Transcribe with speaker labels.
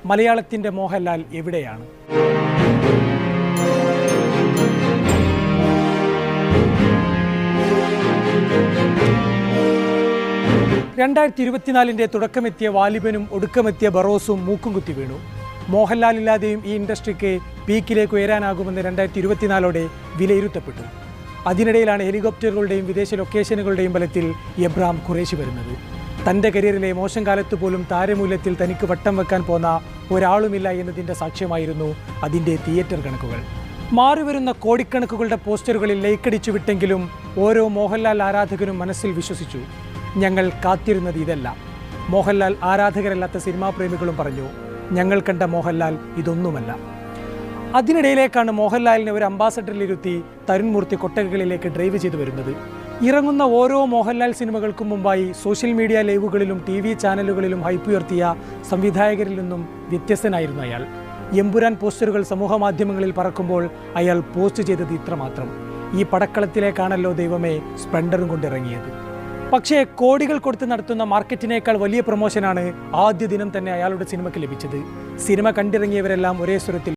Speaker 1: മലയാളത്തിൻ്റെ മോഹൻലാൽ എവിടെയാണ്? രണ്ടായിരത്തി 2024 തുടക്കമെത്തിയ വാലിബനും ഒടുക്കമെത്തിയ ബറോസും മൂക്കും കുത്തി വീണു. മോഹൻലാലില്ലാതെയും ഈ ഇൻഡസ്ട്രിക്ക് പീക്കിലേക്ക് ഉയരാനാകുമെന്ന് 2024 വിലയിരുത്തപ്പെട്ടു. അതിനിടയിലാണ് ഹെലികോപ്റ്ററുകളുടെയും വിദേശ ലൊക്കേഷനുകളുടെയും ബലത്തിൽ എബ്രാം ഖുറേഷി വരുന്നത്. തൻ്റെ കരിയറിലെ മോശം കാലത്ത് പോലും താരമൂല്യത്തിൽ തനിക്ക് വട്ടം വെക്കാൻ പോന്ന ഒരാളുമില്ല എന്നതിൻ്റെ സാക്ഷ്യമായിരുന്നു അതിൻ്റെ തിയേറ്റർ കണക്കുകൾ. മാറിവരുന്ന കോടിക്കണക്കുകളുടെ പോസ്റ്ററുകളിൽ ലൈക്കടിച്ചു വിട്ടെങ്കിലും ഓരോ മോഹൻലാൽ ആരാധകരും മനസ്സിൽ വിശ്വസിച്ചു, ഞങ്ങൾ കാത്തിരുന്നത് ഇതല്ല. മോഹൻലാൽ ആരാധകരല്ലാത്ത സിനിമാ പ്രേമികളും പറഞ്ഞു, ഞങ്ങൾ കണ്ട മോഹൻലാൽ ഇതൊന്നുമല്ല. അതിനിടയിലേക്കാണ് മോഹൻലാലിനെ ഒരു അംബാസഡറിലിരുത്തി തരുൺമൂർത്തി കൊട്ടകകളിലേക്ക് ഡ്രൈവ് ചെയ്തു വരുന്നത്. ഇറങ്ങുന്ന ഓരോ മോഹൻലാൽ സിനിമകൾക്കും മുമ്പായി സോഷ്യൽ മീഡിയ ലൈവുകളിലും TV ചാനലുകളിലും ഹൈപ്പുയർത്തിയ സംവിധായകരിൽ നിന്നും വ്യത്യസ്തനായിരുന്നു അയാൾ. എമ്പുരാൻ പോസ്റ്ററുകൾ സമൂഹ മാധ്യമങ്ങളിൽ പറക്കുമ്പോൾ അയാൾ പോസ്റ്റ് ചെയ്തത് ഇത്രമാത്രം: ഈ പടക്കളത്തിലേക്കാണല്ലോ ദൈവമേ സ്പ്ലെൻഡറും കൊണ്ടിറങ്ങിയത്. പക്ഷേ കോടികൾ കൊടുത്ത് നടത്തുന്ന മാർക്കറ്റിനേക്കാൾ വലിയ പ്രൊമോഷനാണ് ആദ്യ ദിനം തന്നെ അയാളുടെ സിനിമയ്ക്ക് ലഭിച്ചത്. സിനിമ കണ്ടിറങ്ങിയവരെല്ലാം ഒരേ സ്വരത്തിൽ